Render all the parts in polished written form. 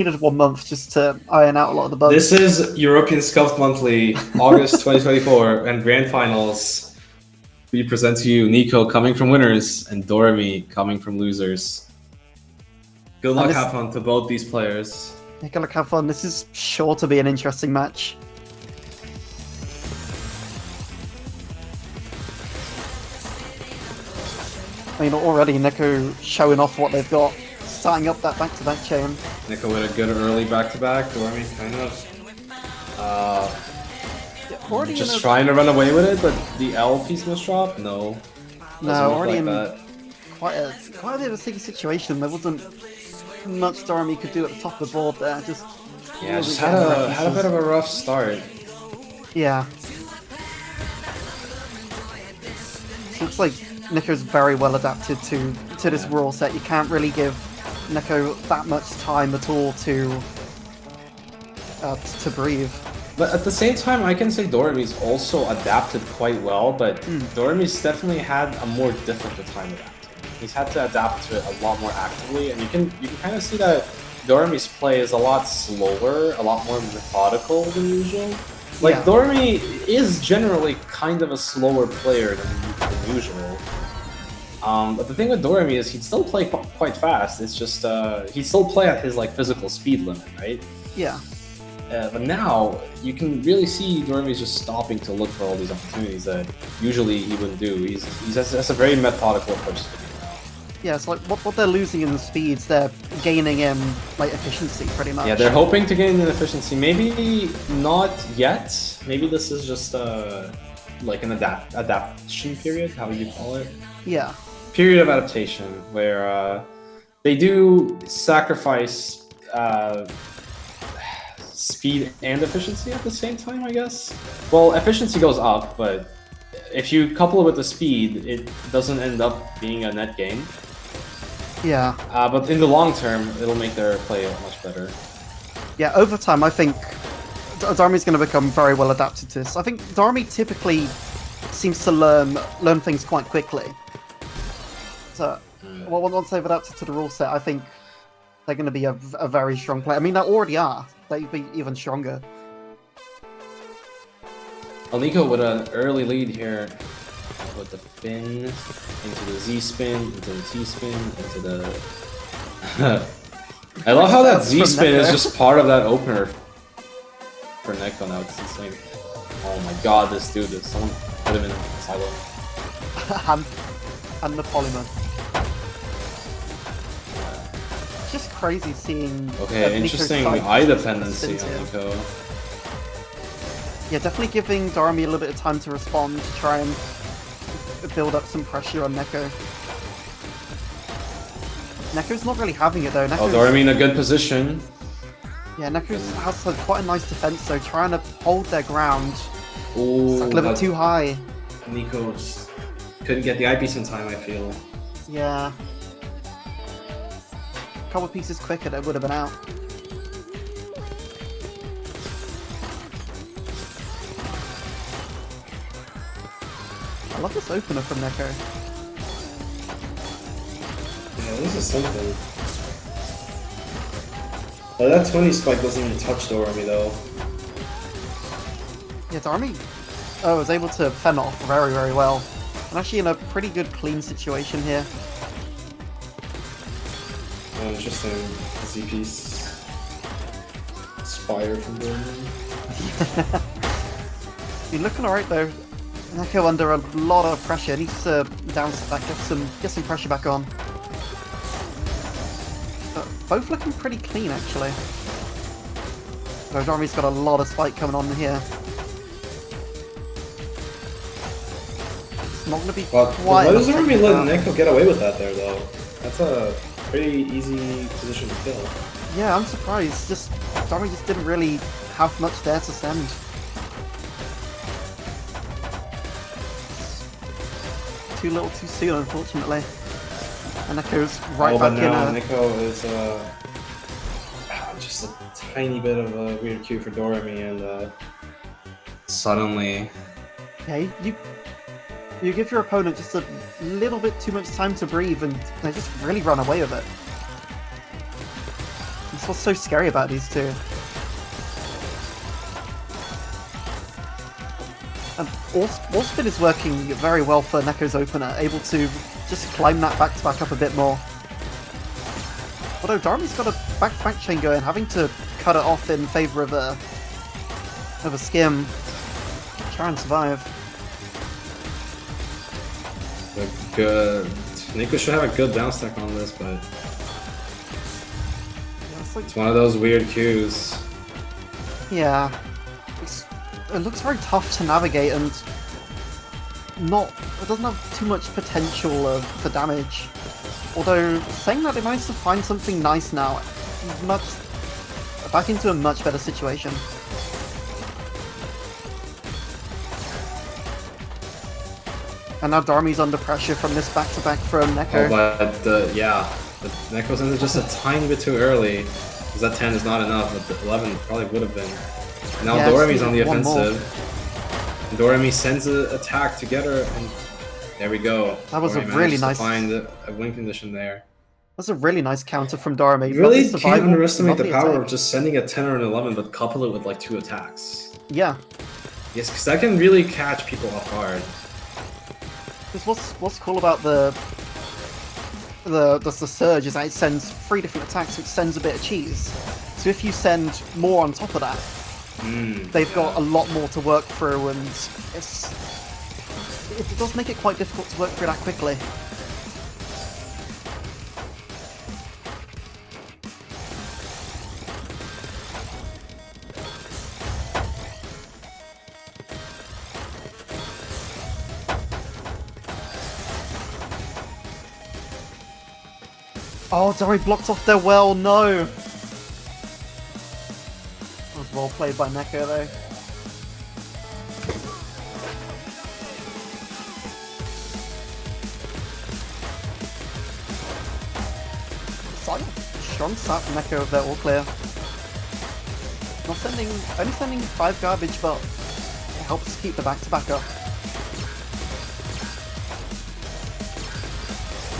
needed 1 month just to iron out a lot of the bugs. This is European Scuffed Monthly, August 2024, and Grand Finals. We present to you Nico coming from winners and DOREMY coming from losers. Good luck, have fun to both these players. Good luck, have fun. This is sure to be an interesting match. I mean, already Nico showing off what they've got, starting up that back-to-back chain. Nico with a good early back-to-back, DOREMY kind of just trying to run away with it, but the L piece must drop? No. No, already in quite a bit of a sticky situation. There wasn't much DOREMY could do at the top of the board there. Just had a bit of a rough start. Yeah. So looks like Nico's very well adapted to this rule set. You can't really give Nico that much time at all to breathe. But at the same time, I can say DOREMY's also adapted quite well, but DOREMY's definitely had a more difficult time adapting. He's had to adapt to it a lot more actively, and you can kind of see that DOREMY's play is a lot slower, a lot more methodical than usual. Like, DOREMY is generally kind of a slower player than usual. But the thing with DOREMY is he'd still play quite fast. It's just he'd still play at his physical speed limit, right? Yeah. But now you can really see DOREMY's just stopping to look for all these opportunities that usually he wouldn't do. He has a very methodical approach to the game now. Yeah, it's like what they're losing in the speeds, they're gaining in efficiency pretty much. Yeah, they're hoping to gain in efficiency. Maybe not yet. Maybe this is just like an adaptation period. How would you call it? Yeah. Period of adaptation where they do sacrifice speed and efficiency at the same time, I guess. Well, efficiency goes up, but if you couple it with the speed, it doesn't end up being a net gain. Yeah. But in the long term, it'll make their play much better. Yeah, over time, I think DOREMY's going to become very well adapted to this. I think DOREMY typically seems to learn things quite quickly. So, once they've adapted to the rule set, I think they're going to be a very strong player. I mean, they already are. They'd be even stronger. Nico with an early lead here with the Fin into the Z spin, into the T spin, into the. I love how that Z spin is just part of that opener for Neko now. It's insane. Oh my god, this dude! Someone put him in silo. and the polymer. It's just crazy seeing. Okay, interesting eye dependency on Nico. Yeah, definitely giving DOREMY a little bit of time to respond, to try and build up some pressure on Neko. Neko's not really having it though. DOREMY in a good position. Yeah, Neko has quite a nice defense though, trying to hold their ground. Ooh, it's a little bit too high. Nico just couldn't get the eyepiece in time, I feel. Yeah. A couple of pieces quicker, that would have been out. I love this opener from Neko. Yeah, this is something. That 20 spike doesn't even touch DOREMY though. Yeah, DOREMY was able to fend off very, very well. I'm actually in a pretty good clean situation here. Interesting. Z-piece. Spire from DOREMY. You're looking alright though. Neko under a lot of pressure, needs to bounce back, get some pressure back on. But both looking pretty clean actually. DOREMY's got a lot of spike coming on here. It's not going to be quite. Why does DOREMY let Neko get away with that there though? That's a pretty easy position to fill. Yeah, I'm surprised. DOREMY just didn't really have much there to send. Too little too soon, unfortunately. And Neko's right back in. Neko is just a tiny bit of a weird cue for DOREMY, and suddenly. Yeah, you give your opponent just a little bit too much time to breathe, and they just really run away with it. what's so scary about these two. And Allspin is working very well for Neko's opener, able to just climb that back-to-back up a bit more. Although Doremy's got a back-to-back chain going, having to cut it off in favour of a skim. Try and survive. Good. Nico should have a good bounce attack on this, but yeah, it's one of those weird cues. Yeah. It looks very tough to navigate and it doesn't have too much potential for damage. Although, saying that, they managed to find something nice now. Back into a much better situation. And now Doremy's under pressure from this back-to-back from Neko. Oh, but yeah, the Neko's ended just a tiny bit too early. Because that 10 is not enough, but the 11 probably would have been. And now yeah, Doremy's on the offensive. And Doremy sends an attack together, and there we go. That was Doremy a really managed nice... to find a win condition there. That's a really nice counter from Doremy. You really can't underestimate the power of just sending a 10 or an 11, but couple it with like 2 attacks. Yeah. Yes, because that can really catch people off guard. Because what's cool about the surge is that it sends 3 different attacks, which sends a bit of cheese. So if you send more on top of that, they've got a lot more to work through, and it does make it quite difficult to work through that quickly. Oh, Doremy blocked off their well, no! That was well played by Neko though. Strong start from Neko of their all clear. Only sending 5 garbage, but it helps keep the back-to-back up.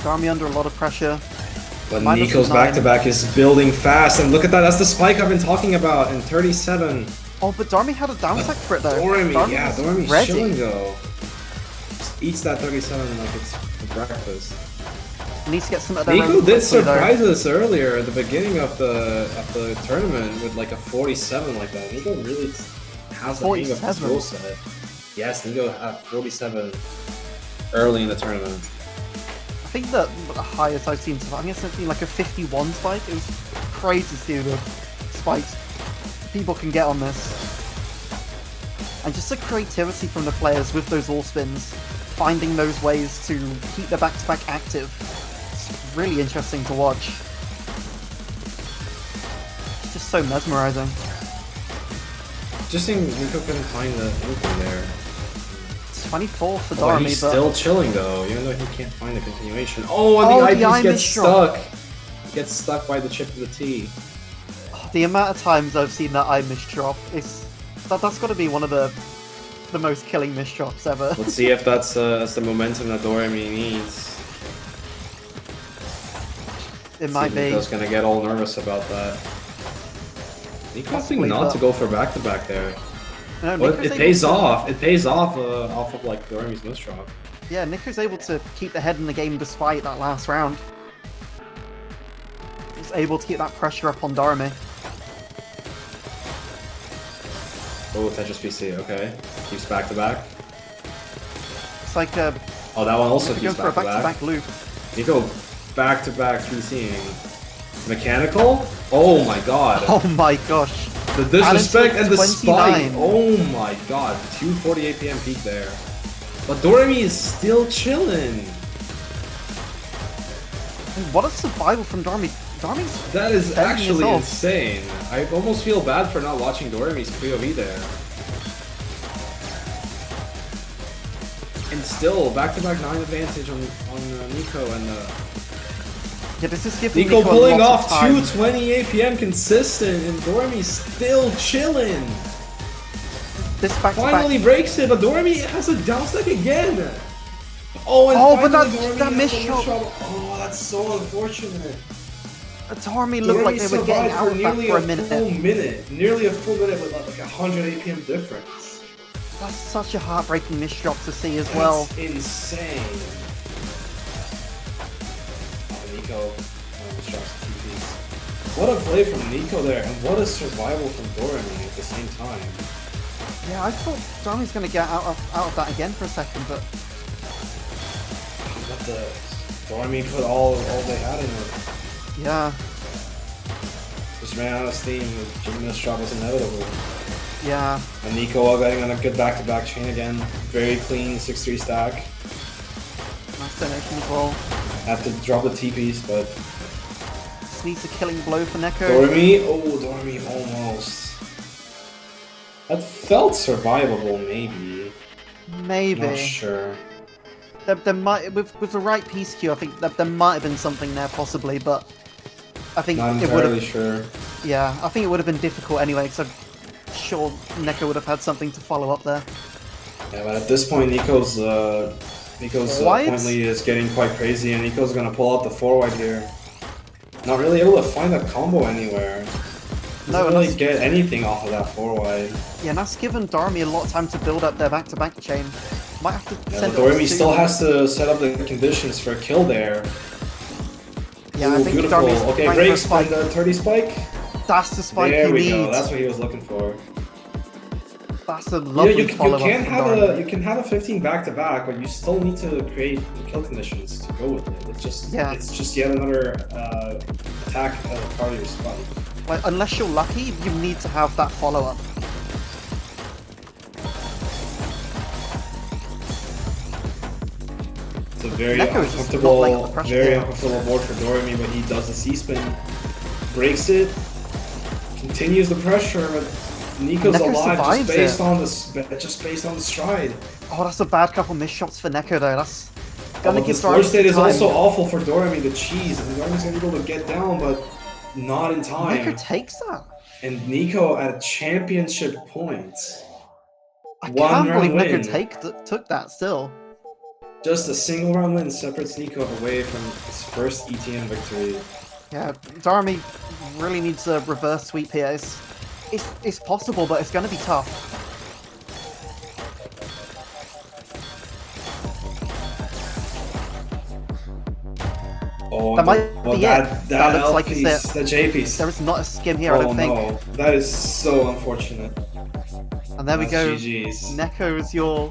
Doremy under a lot of pressure. But Nico's back-to-back is building fast, and look at that, that's the spike I've been talking about in 37. Oh, but Doremy had a downside for it though. Doremy's chilling though. Just eats that 37 like it's breakfast. Needs to get some of that. Nico did surprise us earlier at the beginning of the tournament with like a 47 like that. Nico really has the hang of his rule set. Yes, Nico had 47 early in the tournament. I think that the highest I've seen so far, I think it's something like a 51 spike. It was crazy to see the spikes people can get on this. And just the creativity from the players with those all spins, finding those ways to keep their back-to-back active. It's really interesting to watch. It's just so mesmerizing. Just think Nico couldn't find the anything there. 24 for Doremy, he's but still chilling though, even though he can't find the continuation. Oh, and the IPs gets stuck. He gets stuck by the chip to the T. The amount of times I've seen that I miss drop is that's got to be one of the most killing miss drops ever. Let's see if that's the momentum that Doremy needs. It might be. Nico's gonna get all nervous about that. Nico opting not to go for back-to-back there. No, but it pays off. It pays off off of like Doremy's miss drop. Yeah, Nico's able to keep the head in the game despite that last round. He's able to keep that pressure up on Doremy. Oh, Tetris PC, okay. Keeps back-to-back. It's like oh, that one also keeps back-to-back. For a back-to-back loop. Nico back-to-back PCing. Mechanical? Oh my god. Oh my gosh. The disrespect and the spike. Oh my god. 2:48 PM peak there. But Doremy is still chilling. What a survival from Doremy. That is actually insane. I almost feel bad for not watching Doremy's POV there. And still, back-to-back 9 advantage on Nico and yeah, this is giving Nico pulling off 2:28 PM consistent, and Doremy's still chilling. This back finally breaks it, but Doremy has a down stack again. Oh, and but that missed shot. Oh, that's so unfortunate. Doremy looked like they were getting out of that for a minute. Nearly a full minute with like 100 APM difference. That's such a heartbreaking missed drop to see as well. That's insane. Nico drops the TPs. What a play from Nico there, and what a survival from Doremy at the same time. Yeah, I thought Doremy's going to get out of that again for a second, but... But Doremy put all they had in it. Yeah. Just ran out of steam. Jim's drop was inevitable. Yeah. And Nico getting on a good back-to-back chain again. Very clean 6-3 stack. Nice donation as well. Have to drop the TPs, but... Just needs a killing blow for Neko. Doremy? Oh, Doremy almost. That felt survivable, maybe. Maybe. Not sure. There might, with the right piece queue, I think there might have been something there possibly, but I think Not it would entirely have. sure. Yeah, I think it would have been difficult anyway, because I'm sure Neko would have had something to follow up there. Yeah, but at this point, Nico's point lead is getting quite crazy, and Nico's gonna pull out the 4-wide here. Not really able to find a combo anywhere. Doesn't really get anything off of that 4-wide. Yeah, and that's given Doremy a lot of time to build up their back-to-back chain. Might have to send but Doremy still has to set up the conditions for a kill there. Yeah, ooh, I think beautiful. Doremy's Okay, trying breaks for a by the 30 spike. That's the spike There he we needs. go. That's what he was looking for. That's a lovely follow-up from Doremy. You can have a 15 back-to-back, but you still need to create the kill conditions to go with it. It's just yet another attack part of your spike. Like, unless you're lucky, you need to have that follow-up. It's a very uncomfortable board for Doremy, but he does the C-spin, breaks it, continues the pressure, but Nico's Neko alive survives just based on the stride. Oh, that's a bad couple missed shots for Neko though. That's gonna give the floor Doremy state is time. also awful for Doremy, the cheese, and Doremy's gonna be able to get down, but not in time. Neko takes that. And Nico at a championship point. I can't believe Neko took that still. Just a single round win separates Nico away from his first ETM victory. Yeah, Doremy really needs a reverse sweep here. It's possible, but it's going to be tough. Oh, that might be it. That looks like it's it. The J piece. There is not a skim here, I don't think. Oh no, that is so unfortunate. And there we go. GG's. Neko is your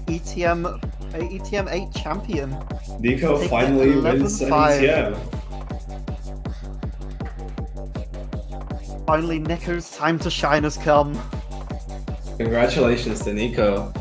ETM 8 champion. Nico finally wins an ETM. Finally, Neko's time to shine has come. Congratulations to Nico.